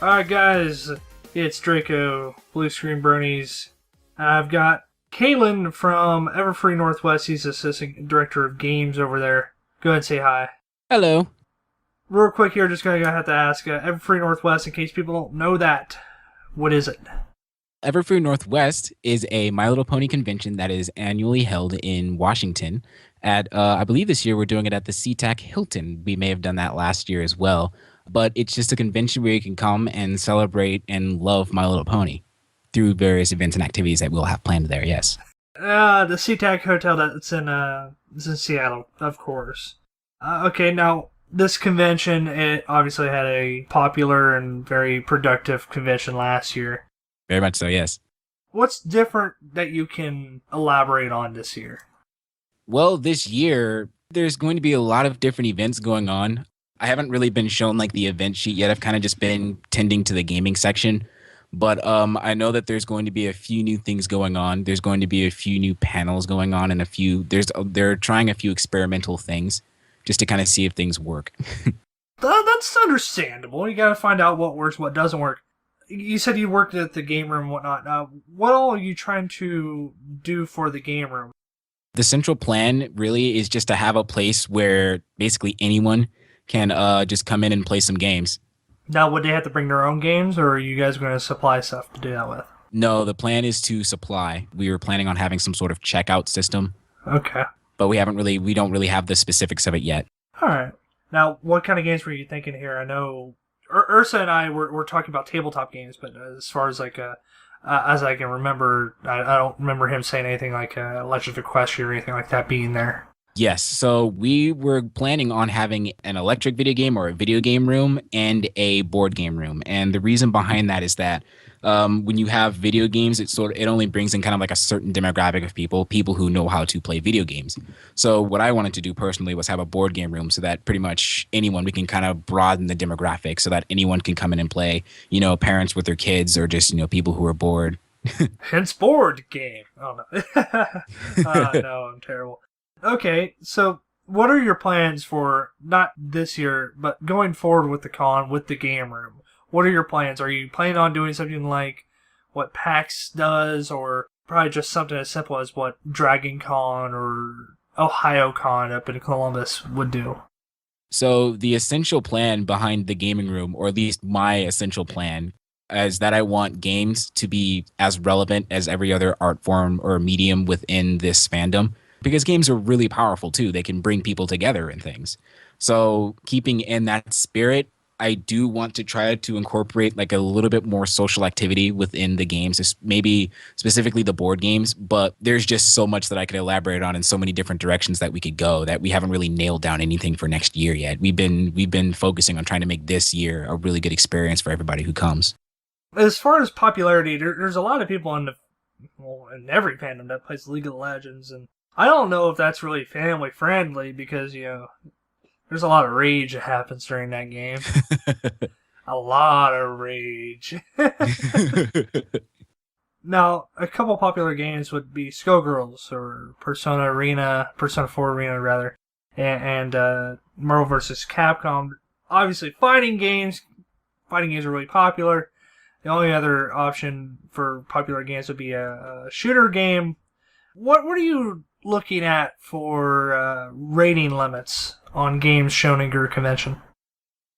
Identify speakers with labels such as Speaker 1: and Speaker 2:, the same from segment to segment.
Speaker 1: Alright guys, it's Draco, Bluescreen Bronies, and I've got Kalen from Everfree Northwest. He's Assistant Director of Games over there. Go ahead and say hi.
Speaker 2: Hello.
Speaker 1: Real quick here, just gonna have to ask, Everfree Northwest, in case people don't know that, what is it?
Speaker 2: Everfree Northwest is a My Little Pony convention that is annually held in Washington. I believe this year we're doing it at the SeaTac Hilton. We may have done that last year as well. But it's just a convention where you can come and celebrate and love My Little Pony through various events and activities that we'll have planned there, yes.
Speaker 1: The SeaTac Hotel it's in Seattle, of course. Okay, now, this convention, it obviously had a popular and very productive convention last year.
Speaker 2: Very much so, yes.
Speaker 1: What's different that you can elaborate on this year?
Speaker 2: Well, this year, there's going to be a lot of different events going on. I haven't really been shown like the event sheet yet. I've kind of just been tending to the gaming section. But I know that there's going to be a few new things going on. There's going to be a few new panels going on and they're trying a few experimental things just to kind of see if things work.
Speaker 1: That's understandable. You gotta find out what works, what doesn't work. You said you worked at the game room and whatnot. What all are you trying to do for the game room?
Speaker 2: The central plan really is just to have a place where basically anyone can just come in and play some games.
Speaker 1: Now, would they have to bring their own games, or are you guys going to supply stuff to do that with?
Speaker 2: No, the plan is to supply. We were planning on having some sort of checkout system.
Speaker 1: Okay.
Speaker 2: But we don't really have the specifics of it yet.
Speaker 1: All right. Now, what kind of games were you thinking here? I know Ursa and I were talking about tabletop games, but as far as as I can remember, I don't remember him saying anything like Legend of Equestria or anything like that being there.
Speaker 2: Yes, so we were planning on having an electric video game or a video game room and a board game room. And the reason behind that is that when you have video games, it only brings in kind of like a certain demographic of people who know how to play video games. So what I wanted to do personally was have a board game room so that pretty much we can kind of broaden the demographic so that anyone can come in and play, parents with their kids or just, people who are bored.
Speaker 1: Hence board game. Oh, no. No, I'm terrible. Okay, so what are your plans for, not this year, but going forward with the con, with the game room? What are your plans? Are you planning on doing something like what PAX does, or probably just something as simple as what Dragon Con or Ohio Con up in Columbus would do?
Speaker 2: So the essential plan behind the gaming room, or at least my essential plan, is that I want games to be as relevant as every other art form or medium within this fandom. Because games are really powerful too. They can bring people together and things. So keeping in that spirit, I do want to try to incorporate like a little bit more social activity within the games, maybe specifically the board games. But there's just so much that I could elaborate on and so many different directions that we could go that we haven't really nailed down anything for next year yet. We've been focusing on trying to make this year a really good experience for everybody who comes.
Speaker 1: As far as popularity, there's a lot of people in every fandom that plays League of Legends, and I don't know if that's really family friendly because, there's a lot of rage that happens during that game. A lot of rage. Now, a couple popular games would be Skullgirls or Persona 4 Arena rather, and Marvel vs. Capcom. Obviously, fighting games are really popular. The only other option for popular games would be a shooter game. What are you looking at for rating limits on games shown in your convention?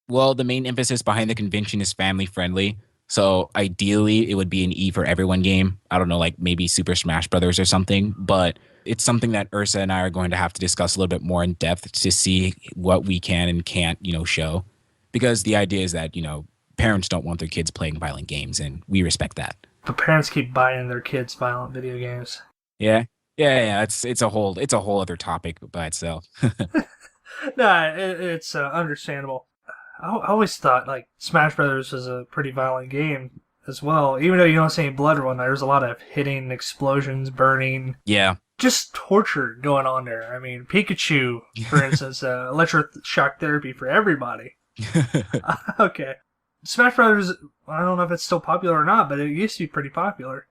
Speaker 2: Well, the main emphasis behind the convention is family friendly. So ideally, it would be an E for everyone game. I don't know, like maybe Super Smash Brothers or something. But it's something that Ursa and I are going to have to discuss a little bit more in depth to see what we can and can't, show. Because the idea is that, parents don't want their kids playing violent games, and we respect that.
Speaker 1: But parents keep buying their kids violent video games.
Speaker 2: Yeah. Yeah. It's a whole other topic by itself.
Speaker 1: No, it's understandable. I always thought like Smash Brothers was a pretty violent game as well. Even though you don't see any blood or whatnot, there's a lot of hitting, explosions, burning.
Speaker 2: Yeah.
Speaker 1: Just torture going on there. I mean, Pikachu, for instance, electroshock therapy for everybody. Okay. Smash Brothers, I don't know if it's still popular or not, but it used to be pretty popular.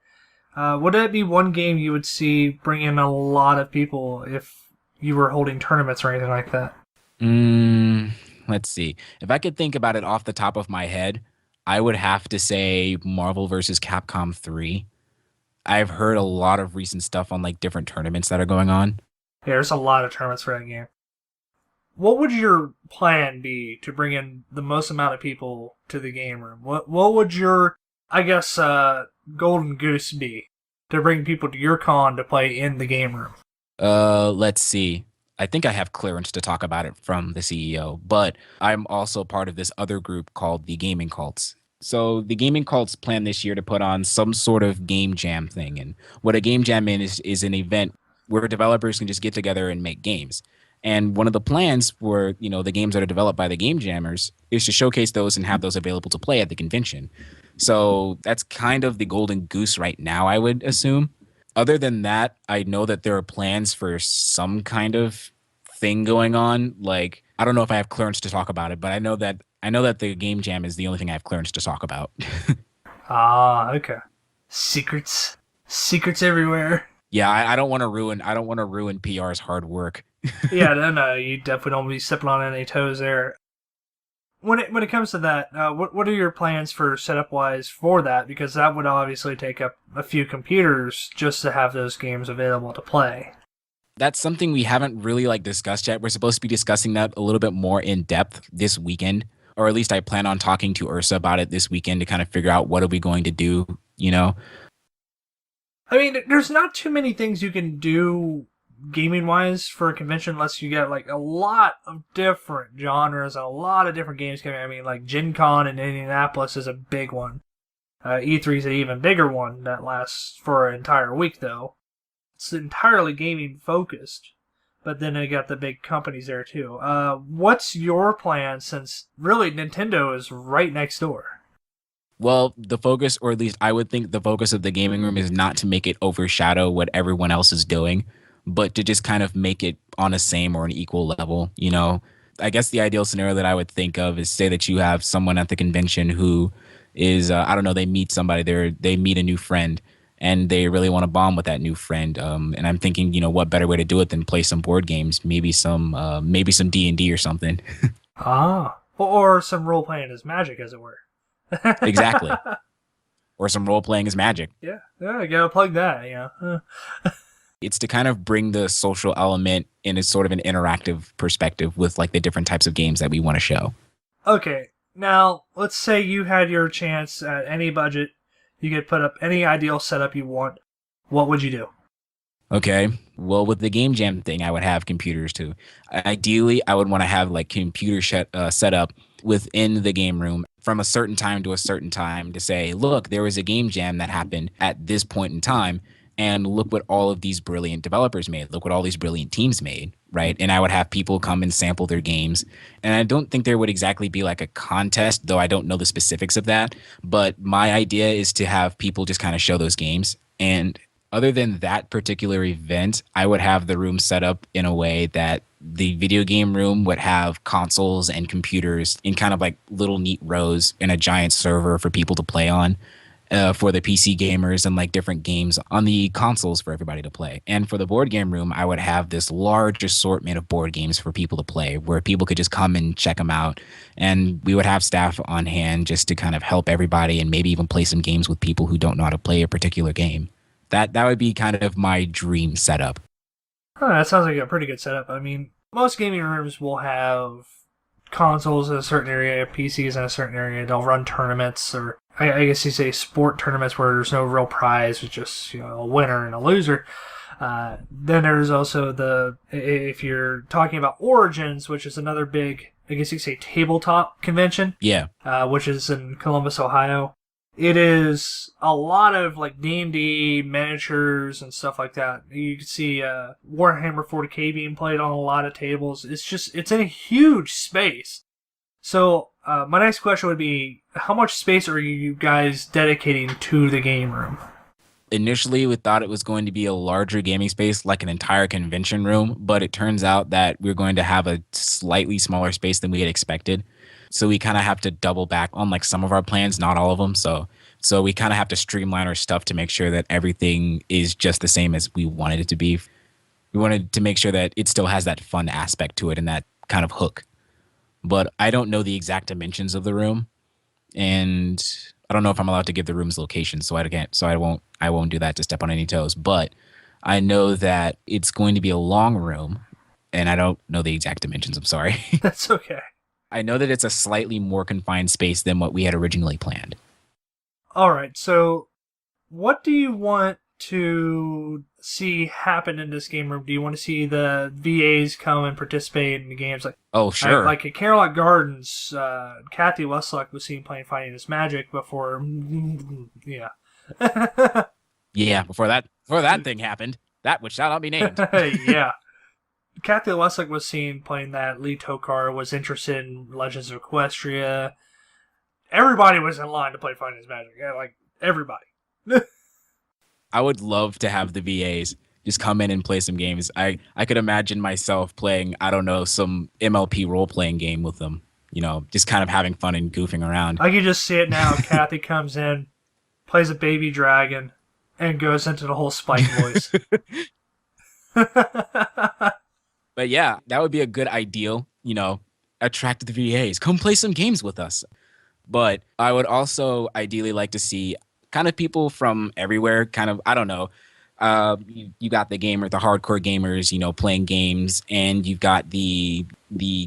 Speaker 1: Would that be one game you would see bring in a lot of people if you were holding tournaments or anything like that?
Speaker 2: Let's see. If I could think about it off the top of my head, I would have to say Marvel versus Capcom 3. I've heard a lot of recent stuff on like different tournaments that are going on.
Speaker 1: Yeah, there's a lot of tournaments for that game. What would your plan be to bring in the most amount of people to the game room? What would your, I guess, golden goose be to bring people to your con to play in the game room?
Speaker 2: Let's see. I think I have clearance to talk about it from the CEO, but I'm also part of this other group called the Gaming Cults. So the Gaming Cults plan this year to put on some sort of game jam thing. And what a game jam is an event where developers can just get together and make games. And one of the plans for, the games that are developed by the game jammers is to showcase those and have those available to play at the convention. So that's kind of the golden goose right now, I would assume. Other than that, I know that there are plans for some kind of thing going on. Like, I don't know if I have clearance to talk about it, but I know that the game jam is the only thing I have clearance to talk about.
Speaker 1: Ah, okay. Secrets, secrets everywhere.
Speaker 2: Yeah, I don't want to ruin PR's hard work.
Speaker 1: Yeah, no, you definitely don't be stepping on any toes there. When it comes to that, what are your plans for setup wise for that? Because that would obviously take up a few computers just to have those games available to play.
Speaker 2: That's something we haven't really like discussed yet. We're supposed to be discussing that a little bit more in depth this weekend, or at least I plan on talking to Ursa about it this weekend to kind of figure out what are we going to do.
Speaker 1: I mean, there's not too many things you can do gaming wise for a convention unless you get like a lot of different genres and a lot of different games coming. I mean, like Gen Con in Indianapolis is a big one. E3 is an even bigger one that lasts for an entire week, though. It's entirely gaming focused, but then they got the big companies there too. What's your plan since really Nintendo is right next door?
Speaker 2: Well, the focus, or at least I would think the focus of the gaming room is not to make it overshadow what everyone else is doing, but to just kind of make it on a same or an equal level. I guess the ideal scenario that I would think of is say that you have someone at the convention who is, I don't know, they meet somebody, they meet a new friend and they really want to bond with that new friend. And I'm thinking, what better way to do it than play some board games, maybe some D&D or something.
Speaker 1: Ah, or some role playing as magic, as it were.
Speaker 2: Exactly. Or some role playing as magic.
Speaker 1: Yeah, you gotta plug that, you know.
Speaker 2: It's to kind of bring the social element in a sort of an interactive perspective with like the different types of games that we want to show.
Speaker 1: Okay, now let's say you had your chance at any budget, you could put up any ideal setup you want. What would you do?
Speaker 2: Okay. Well, with the game jam thing, I would have computers too. Ideally, I would want to have like set up within the game room from a certain time to a certain time to say, look, there was a game jam that happened at this point in time. And look what all of these brilliant developers made. Look what all these brilliant teams made, right? And I would have people come and sample their games. And I don't think there would exactly be like a contest, though I don't know the specifics of that. But my idea is to have people just kind of show those games. And other than that particular event, I would have the room set up in a way that the video game room would have consoles and computers in kind of like little neat rows in a giant server for people to play on. For the PC gamers and like different games on the consoles for everybody to play. And for the board game room, I would have this large assortment of board games for people to play where people could just come and check them out. And we would have staff on hand just to kind of help everybody and maybe even play some games with people who don't know how to play a particular game. That would be kind of my dream setup.
Speaker 1: Huh, that sounds like a pretty good setup. I mean, most gaming rooms will have consoles in a certain area, PCs in a certain area. They'll run tournaments, or I guess you say sport tournaments where there's no real prize, it's just a winner and a loser. Then there's also if you're talking about Origins, which is another big, I guess you could say tabletop convention.
Speaker 2: Yeah.
Speaker 1: Which is in Columbus, Ohio. It is a lot of like D&D miniatures and stuff like that. You can see Warhammer 40K being played on a lot of tables. It's in a huge space. So my next question would be, how much space are you guys dedicating to the game room?
Speaker 2: Initially, we thought it was going to be a larger gaming space, like an entire convention room, but it turns out that we're going to have a slightly smaller space than we had expected. So we kind of have to double back on like some of our plans, not all of them. So we kind of have to streamline our stuff to make sure that everything is just the same as we wanted it to be. We wanted to make sure that it still has that fun aspect to it and that kind of hook. But I don't know the exact dimensions of the room. and I don't know if I'm allowed to give the room's location, so I can't. So I won't do that to step on any toes. But I know that it's going to be a long room, and I don't know the exact dimensions. I'm sorry.
Speaker 1: That's okay.
Speaker 2: I know that it's a slightly more confined space than what we had originally planned.
Speaker 1: All right, so what do you want to see happen in this game room? Do you want to see the VAs come and participate in the games?
Speaker 2: Oh, sure.
Speaker 1: Like at Carolot Gardens, Kathy Westlock was seen playing Fighting His Magic before. Yeah.
Speaker 2: Yeah, before that thing happened, that which shall not be named.
Speaker 1: Yeah. Kathy Westlock was seen playing that. Lee Tokar was interested in Legends of Equestria. Everybody was in line to play Fighting His Magic. Yeah, like, everybody.
Speaker 2: I would love to have the VAs just come in and play some games. I could imagine myself playing, I don't know, some MLP role playing game with them. Just kind of having fun and goofing around.
Speaker 1: I can just see it now. Kathy comes in, plays a baby dragon, and goes into the whole Spike voice.
Speaker 2: But yeah, that would be a good ideal, attract the VAs. Come play some games with us. But I would also ideally like to see kind of people from everywhere, kind of, I don't know. You got the hardcore gamers, playing games, and you've got the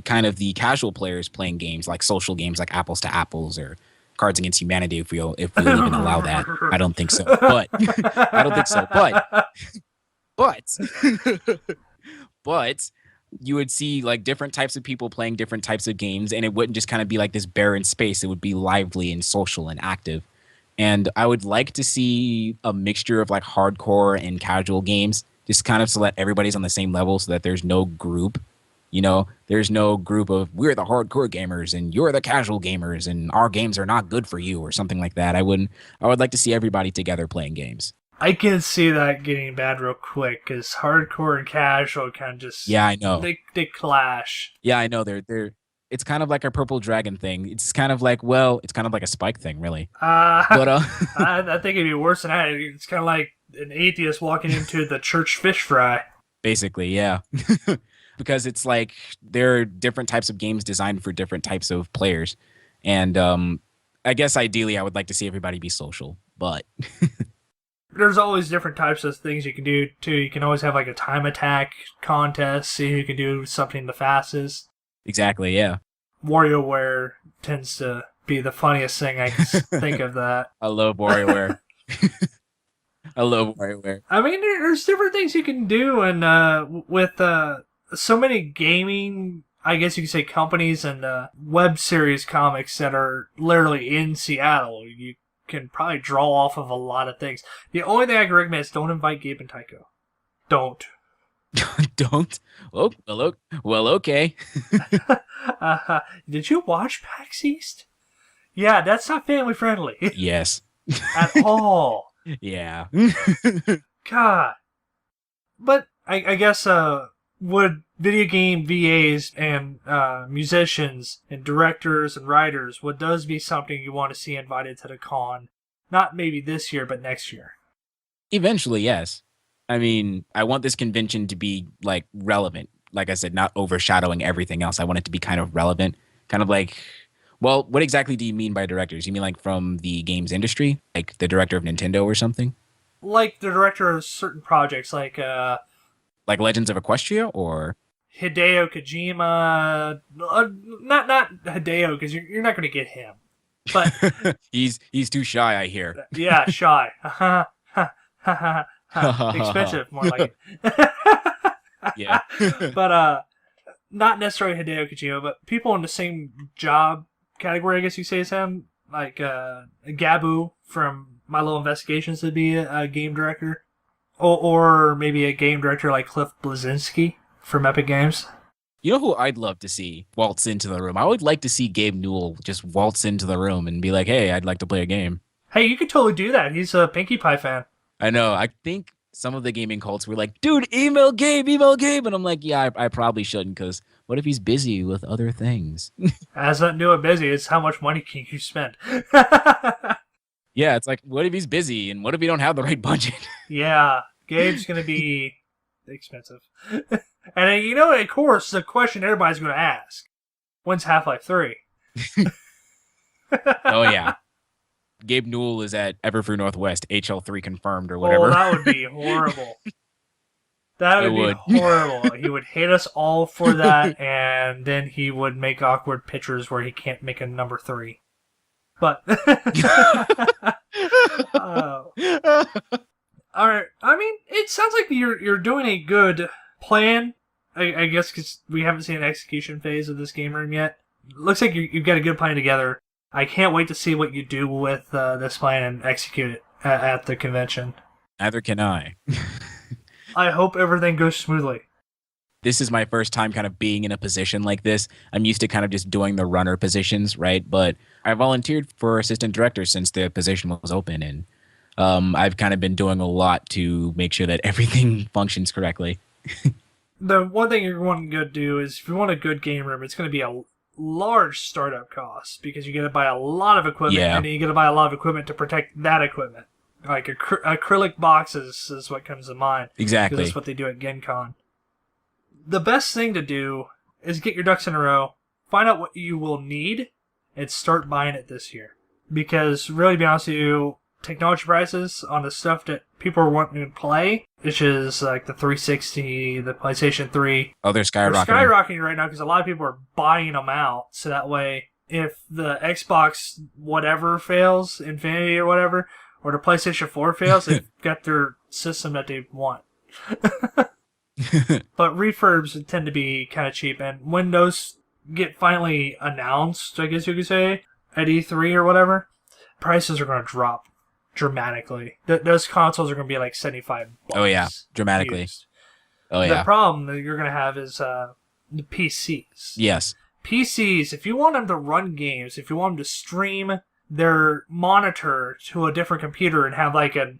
Speaker 2: kind of the casual players playing games like social games like Apples to Apples or Cards Against Humanity if we'll even allow that. I don't think so. But I don't think so. But you would see like different types of people playing different types of games, and it wouldn't just kind of be like this barren space. It would be lively and social and active. And I would like to see a mixture of like hardcore and casual games, just kind of so that everybody's on the same level so that there's no group. There's no group of we're the hardcore gamers and you're the casual gamers and our games are not good for you or something like that. I would like to see everybody together playing games.
Speaker 1: I can see that getting bad real quick because hardcore and casual kind of just
Speaker 2: I know
Speaker 1: they clash.
Speaker 2: Yeah, I know they're it's kind of like a purple dragon thing. It's kind of like it's kind of like a Spike thing, really. But
Speaker 1: I think it'd be worse than that. It's kind of like an atheist walking into the church fish fry.
Speaker 2: Basically, yeah. Because it's like there are different types of games designed for different types of players, and I guess ideally I would like to see everybody be social, but.
Speaker 1: There's always different types of things you can do, too. You can always have, like, a time attack contest, see who can do something the fastest.
Speaker 2: Exactly, yeah.
Speaker 1: WarioWare tends to be the funniest thing I can think of that.
Speaker 2: I love WarioWare. I love WarioWare.
Speaker 1: I mean, there's different things you can do, and with so many gaming, I guess you could say, companies and web series comics that are literally in Seattle, you can probably draw off of a lot of things. The only thing I can recommend is don't invite Gabe and Tycho. Don't.
Speaker 2: Don't? Oh, well, okay.
Speaker 1: Did you watch PAX East? Yeah, that's not family friendly.
Speaker 2: Yes.
Speaker 1: At all.
Speaker 2: Yeah.
Speaker 1: God. But I guess would video game VAs and musicians and directors and writers, would those be something you want to see invited to the con? Not maybe this year, but next year.
Speaker 2: Eventually, yes. I mean, I want this convention to be like relevant. Like I said, not overshadowing everything else. I want it to be kind of relevant. Kind of like, well, what exactly do you mean by directors? You mean like from the games industry? Like the director of Nintendo or something?
Speaker 1: Like the director of certain projects, like
Speaker 2: Legends of Equestria or
Speaker 1: Hideo Kojima. Not Hideo, because you're not going to get him. But
Speaker 2: he's too shy, I hear.
Speaker 1: Yeah, shy. Expensive, more like it.
Speaker 2: Yeah.
Speaker 1: But not necessarily Hideo Kojima, but people in the same job category, I guess you say, is him. Like Gabu from My Little Investigations would be a game director. Or maybe a game director like Cliff Bleszinski from Epic Games.
Speaker 2: You know who I'd love to see waltz into the room? I would like to see Gabe Newell just waltz into the room and be like, hey, I'd like to play a game.
Speaker 1: Hey, you could totally do that. He's a Pinkie Pie fan.
Speaker 2: I know. I think some of the gaming cults were like, dude, email Gabe. And I'm like, yeah, I probably shouldn't, because what if he's busy with other things?
Speaker 1: That's not new and busy. It's how much money can you spend.
Speaker 2: Yeah, it's like, what if he's busy, and what if we don't have the right budget?
Speaker 1: Yeah, Gabe's going to be expensive. And, of course, the question everybody's going to ask, when's Half-Life 3?
Speaker 2: Oh yeah. Gabe Newell is at Everfree Northwest, HL3 confirmed or
Speaker 1: Oh,
Speaker 2: whatever.
Speaker 1: that would be horrible. That
Speaker 2: It
Speaker 1: would be
Speaker 2: would.
Speaker 1: horrible. He would hate us all for that, and then he would make awkward pictures where he can't make a number three. But uh, all right. I mean, it sounds like you're doing a good plan. I guess because we haven't seen an execution phase of this game room yet. Looks like you've got a good plan together. I can't wait to see what you do with this plan and execute it at the convention.
Speaker 2: Neither can I.
Speaker 1: I hope everything goes smoothly.
Speaker 2: This is my first time kind of being in a position like this. I'm used to kind of just doing the runner positions, right? But I volunteered for assistant director since the position was open, and I've kind of been doing a lot to make sure that everything functions correctly.
Speaker 1: The one thing you're going to do is if you want a good game room, it's going to be a large startup cost because you got to buy a lot of equipment,
Speaker 2: Yeah.
Speaker 1: and you got to buy a lot of equipment to protect that equipment. Like acrylic boxes is what comes to mind.
Speaker 2: Exactly.
Speaker 1: Because that's what they do at Gen Con. The best thing to do is get your ducks in a row, find out what you will need, and start buying it this year. Because, really, to be honest with you, technology prices on the stuff that people are wanting to play, which is like the 360, the PlayStation 3,
Speaker 2: Oh, they're
Speaker 1: they're
Speaker 2: skyrocketing.
Speaker 1: skyrocketing right now because a lot of people are buying them out. So that way, if the Xbox whatever fails, Infinity or whatever, or the PlayStation 4 fails, they've got their system that they want. But refurbs tend to be kind of cheap, and when those get finally announced, I guess you could say, at E3 or whatever, prices are going to drop dramatically. Those consoles are going to be like $75.
Speaker 2: Oh, yeah. Dramatically.
Speaker 1: used.
Speaker 2: Oh,
Speaker 1: The
Speaker 2: yeah.
Speaker 1: problem that you're going to have is the PCs.
Speaker 2: Yes.
Speaker 1: PCs, if you want them to run games, if you want them to stream their monitor to a different computer and have like an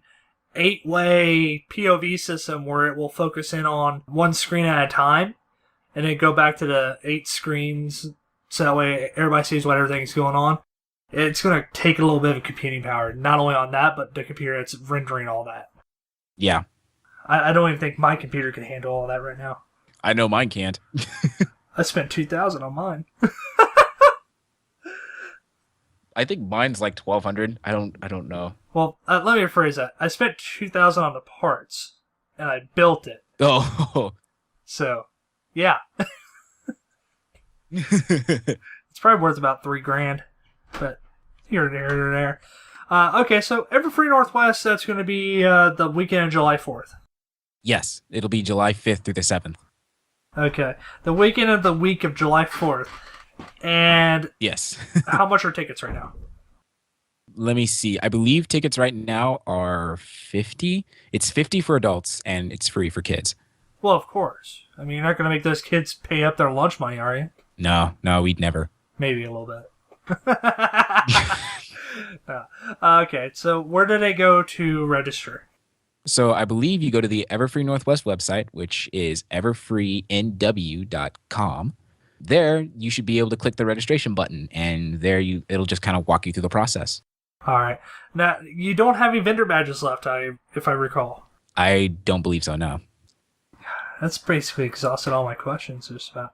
Speaker 1: 8-way POV system where it will focus in on one screen at a time and then go back to the 8 screens so that way everybody sees what everything's going on. It's going to take a little bit of computing power, not only on that, but the computer that's rendering all that.
Speaker 2: Yeah.
Speaker 1: I don't even think my computer can handle all that right now.
Speaker 2: I know mine can't.
Speaker 1: I spent $2,000 on mine.
Speaker 2: I think mine's like 1,200. I don't know.
Speaker 1: Well, let me rephrase that. I spent $2,000 on the parts, and I built it.
Speaker 2: Oh.
Speaker 1: So, yeah, it's probably worth about $3,000, but here and there. Okay, so Everfree Northwest. That's going to be the weekend of July 4th.
Speaker 2: Yes, it'll be July 5th through the 7th.
Speaker 1: Okay, the weekend of the week of July 4th. And
Speaker 2: Yes.
Speaker 1: how much are tickets right now?
Speaker 2: Let me see. I believe tickets right now are 50. It's 50 for adults and it's free for kids.
Speaker 1: Well, of course. I mean, you're not going to make those kids pay up their lunch money, are you?
Speaker 2: No, we'd never.
Speaker 1: Maybe a little bit. No. Okay, so where do they go to register?
Speaker 2: So I believe you go to the Everfree Northwest website, which is everfreenw.com. There, you should be able to click the registration button, and there it'll just kind of walk you through the process.
Speaker 1: All right. Now, you don't have any vendor badges left, if I recall.
Speaker 2: I don't believe so, no.
Speaker 1: That's basically exhausted all my questions just about.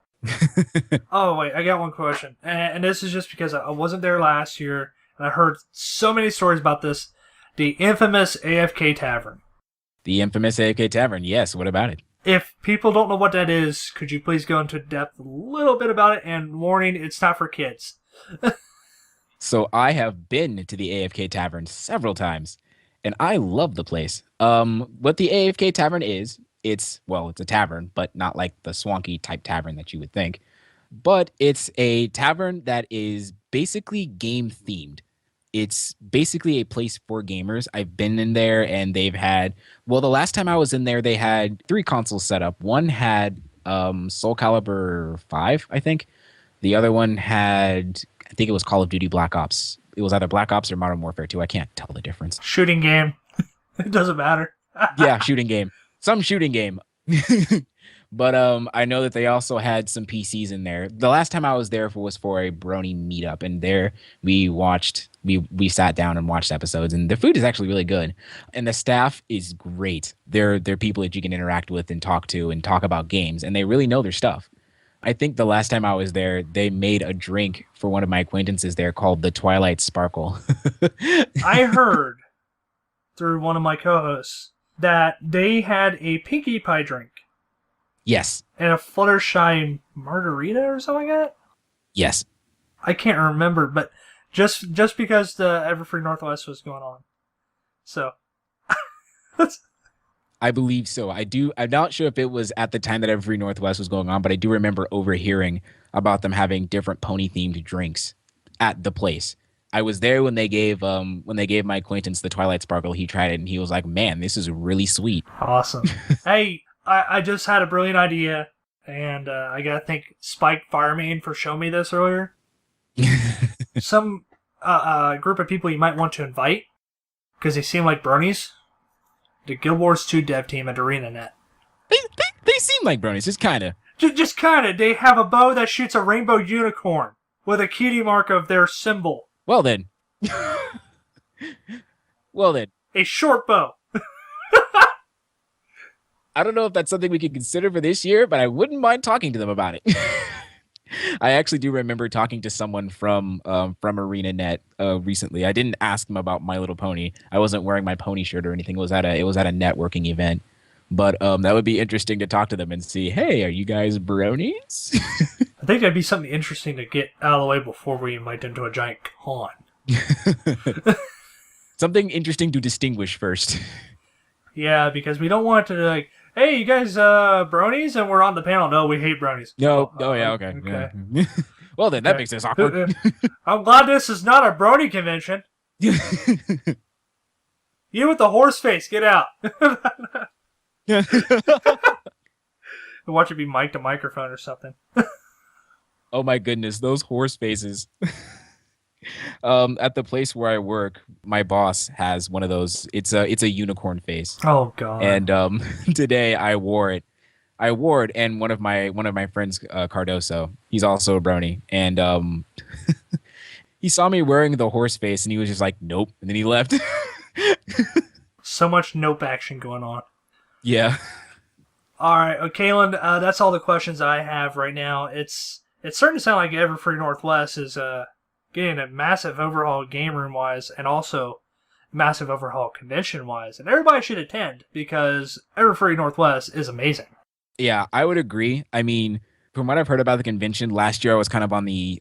Speaker 1: Oh, wait, I got one question. And this is just because I wasn't there last year, and I heard so many stories about this. The infamous AFK Tavern.
Speaker 2: The infamous AFK Tavern, yes, what about it?
Speaker 1: If people don't know what that is, could you please go into depth a little bit about it? And warning, it's not for kids.
Speaker 2: So I have been to the AFK Tavern several times, and I love the place. What the AFK Tavern is, it's a tavern, but not like the swanky type tavern that you would think. But it's a tavern that is basically game themed. It's basically a place for gamers. I've been in there and they've had, the last time I was in there, they had 3 consoles set up. One had Soul Calibur 5, I think. The other one had, I think it was Call of Duty Black Ops. It was either Black Ops or Modern Warfare 2. I can't tell the difference.
Speaker 1: Shooting game. It doesn't matter.
Speaker 2: Yeah, shooting game. Some shooting game. But I know that they also had some PCs in there. The last time I was there was for a Brony meetup, and there we sat down and watched episodes, and the food is actually really good, and the staff is great. They're people that you can interact with and talk to and talk about games, and they really know their stuff. I think the last time I was there, they made a drink for one of my acquaintances there called the Twilight Sparkle.
Speaker 1: I heard through one of my co-hosts that they had a Pinkie Pie drink
Speaker 2: Yes.
Speaker 1: and a Fluttershy margarita or something like that.
Speaker 2: Yes.
Speaker 1: I can't remember, but just because the Everfree Northwest was going on, so
Speaker 2: I believe so. I'm not sure if it was at the time that Every Northwest was going on, but I do remember overhearing about them having different pony themed drinks at the place. I was there when they gave my acquaintance the Twilight Sparkle. He tried it and he was like, "Man, this is really sweet."
Speaker 1: awesome. Hey, I just had a brilliant idea, and I gotta thank Spike Firemain for showing me this earlier. Some group of people you might want to invite because they seem like bronies. The Guild Wars 2 dev team at ArenaNet.
Speaker 2: They seem like bronies, just kind of.
Speaker 1: Just kind of. They have a bow that shoots a rainbow unicorn with a cutie mark of their symbol.
Speaker 2: Well then. Well then.
Speaker 1: A short bow.
Speaker 2: I don't know if that's something we could consider for this year, but I wouldn't mind talking to them about it. I actually do remember talking to someone from ArenaNet recently. I didn't ask them about My Little Pony. I wasn't wearing my pony shirt or anything. It was at a networking event. But that would be interesting to talk to them and see, hey, are you guys bronies?
Speaker 1: I think that'd be something interesting to get out of the way before we invite them to a giant con.
Speaker 2: Something interesting to distinguish first.
Speaker 1: Yeah, because we don't want to like, hey, you guys bronies, and we're on the panel. No, we hate bronies.
Speaker 2: No. Oh, yeah, okay.
Speaker 1: Okay.
Speaker 2: Yeah. Well, then that makes this awkward.
Speaker 1: I'm glad this is not a brony convention. You with the horse face, get out. Watch it be mic to microphone or something.
Speaker 2: Oh my goodness, those horse faces. At the place where I work, my boss has one of those. It's a unicorn face.
Speaker 1: Oh god.
Speaker 2: And today I wore it. And one of my friends, Cardoso, he's also a brony, and he saw me wearing the horse face and he was just like, nope, and then he left.
Speaker 1: So much nope action going on.
Speaker 2: Yeah.
Speaker 1: All right, Kalen, that's all the questions I have right now. It's starting to sound like Everfree Northwest is getting a massive overhaul game room wise, and also massive overhaul convention wise, and everybody should attend because Everfree Northwest is amazing.
Speaker 2: Yeah, I would agree. I mean, from what I've heard about the convention, last year I was kind of on the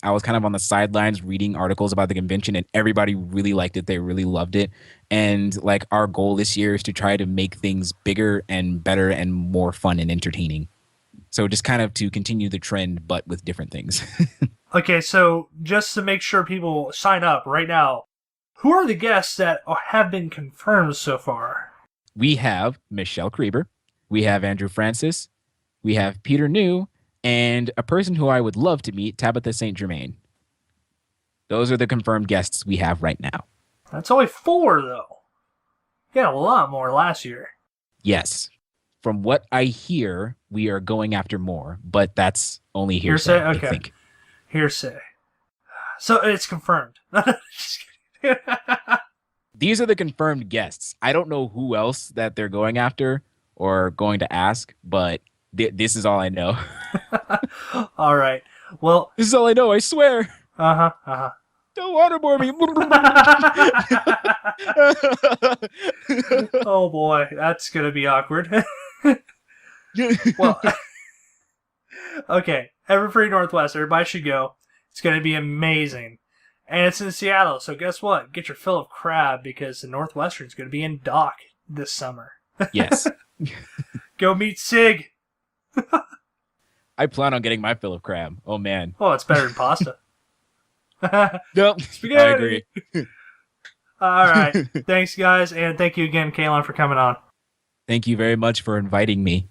Speaker 2: sidelines reading articles about the convention, and everybody really liked it. They really loved it. And like our goal this year is to try to make things bigger and better and more fun and entertaining. So just kind of to continue the trend, but with different things.
Speaker 1: Okay, so just to make sure people sign up right now, who are the guests that have been confirmed so far?
Speaker 2: We have Michelle Krieber, we have Andrew Francis, we have Peter New, and a person who I would love to meet, Tabitha St. Germain. Those are the confirmed guests we have right now.
Speaker 1: That's only 4, though. You got a lot more last year.
Speaker 2: Yes. From what I hear, we are going after more, but that's only hearsay.
Speaker 1: Okay.
Speaker 2: I think.
Speaker 1: Hearsay. So it's confirmed. Just kidding.
Speaker 2: These are the confirmed guests. I don't know who else that they're going after or going to ask, but this is all I know.
Speaker 1: All right. Well,
Speaker 2: this is all I know, I swear.
Speaker 1: Uh-huh.
Speaker 2: Don't waterboard me.
Speaker 1: Oh boy, that's going to be awkward. Well, okay. Everfree Northwest, everybody should go. It's going to be amazing. And it's in Seattle, so guess what? Get your fill of crab because the Northwestern's going to be in dock this summer.
Speaker 2: Yes.
Speaker 1: Go meet Sig.
Speaker 2: I plan on getting my fill of crab. Oh, man.
Speaker 1: Oh, it's better than pasta.
Speaker 2: Nope.
Speaker 1: Spaghetti.
Speaker 2: I agree.
Speaker 1: All right. Thanks, guys. And thank you again, Kaylin, for coming on.
Speaker 2: Thank you very much for inviting me.